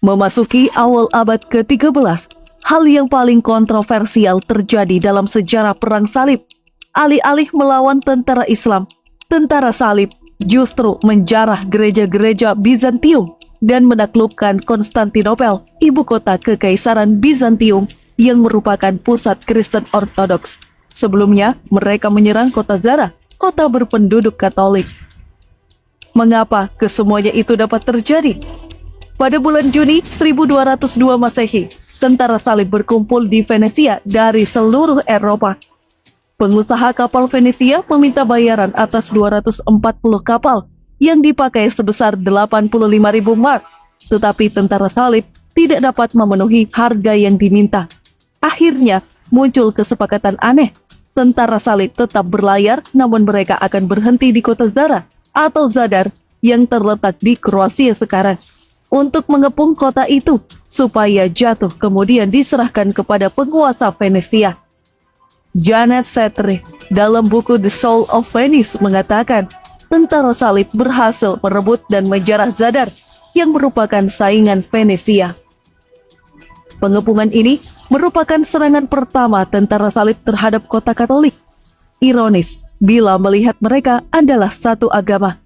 Memasuki awal abad ke-13, hal yang paling kontroversial terjadi dalam sejarah Perang Salib. Alih-alih melawan tentara Islam, tentara salib justru menjarah gereja-gereja Bizantium dan menaklukkan Konstantinopel, ibu kota Kekaisaran Bizantium yang merupakan pusat Kristen Ortodoks. Sebelumnya, mereka menyerang kota Zara, kota berpenduduk Katolik. Mengapa kesemuanya itu dapat terjadi? Pada bulan Juni 1202 Masehi, tentara salib berkumpul di Venesia dari seluruh Eropa. Pengusaha kapal Venesia meminta bayaran atas 240 kapal yang dipakai sebesar 85.000 mark, tetapi tentara salib tidak dapat memenuhi harga yang diminta. Akhirnya muncul kesepakatan aneh. Tentara salib tetap berlayar, namun mereka akan berhenti di kota Zara atau Zadar yang terletak di Kroasia sekarang untuk mengepung kota itu supaya jatuh kemudian diserahkan kepada penguasa Venesia. Janet Settre dalam buku The Soul of Venice mengatakan tentara salib berhasil merebut dan menjarah Zadar yang merupakan saingan Venesia. Pengepungan ini merupakan serangan pertama tentara salib terhadap kota Katolik. Ironis bila melihat mereka adalah satu agama.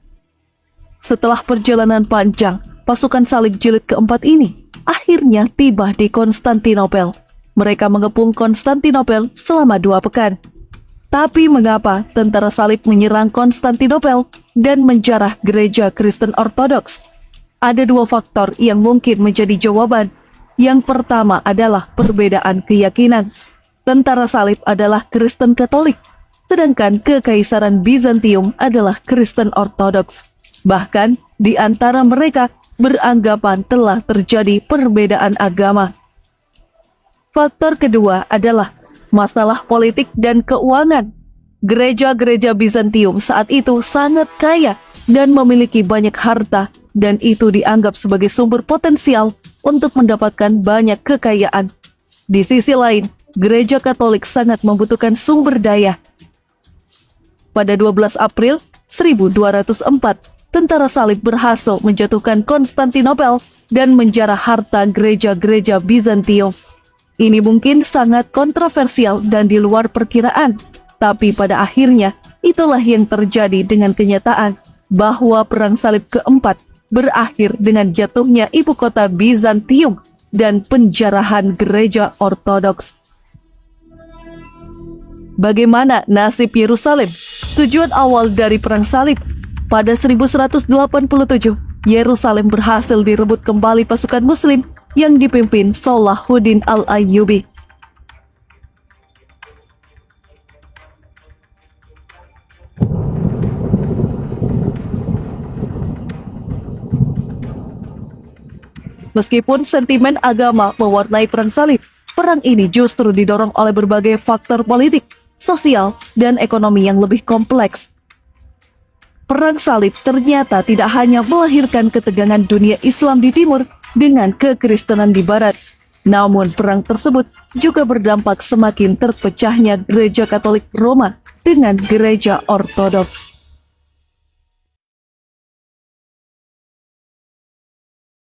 Setelah perjalanan panjang, pasukan salib jilid keempat ini akhirnya tiba di Konstantinopel. Mereka mengepung Konstantinopel selama 2 pekan. Tapi mengapa tentara salib menyerang Konstantinopel dan menjarah gereja Kristen Ortodoks? Ada 2 faktor yang mungkin menjadi jawaban. Yang pertama adalah perbedaan keyakinan. Tentara salib adalah Kristen Katolik, sedangkan Kekaisaran Bizantium adalah Kristen Ortodoks. Bahkan di antara mereka beranggapan telah terjadi perbedaan agama. Faktor kedua adalah masalah politik dan keuangan. Gereja-gereja Bizantium saat itu sangat kaya dan memiliki banyak harta, dan itu dianggap sebagai sumber potensial untuk mendapatkan banyak kekayaan. Di sisi lain, gereja Katolik sangat membutuhkan sumber daya. Pada 12 April 1204, tentara salib berhasil menjatuhkan Konstantinopel dan menjarah harta gereja-gereja Bizantium. Ini mungkin sangat kontroversial dan di luar perkiraan, tapi pada akhirnya itulah yang terjadi dengan kenyataan bahwa Perang Salib keempat berakhir dengan jatuhnya ibu kota Bizantium dan penjarahan gereja Ortodoks. Bagaimana nasib Yerusalem? Tujuan awal dari Perang Salib. Pada 1187, Yerusalem berhasil direbut kembali pasukan Muslim yang dipimpin Salahuddin Al-Ayyubi. Meskipun sentimen agama mewarnai Perang Salib, perang ini justru didorong oleh berbagai faktor politik, sosial, dan ekonomi yang lebih kompleks. Perang Salib ternyata tidak hanya melahirkan ketegangan dunia Islam di timur dengan kekristenan di barat, namun perang tersebut juga berdampak semakin terpecahnya gereja Katolik Roma dengan gereja Ortodoks.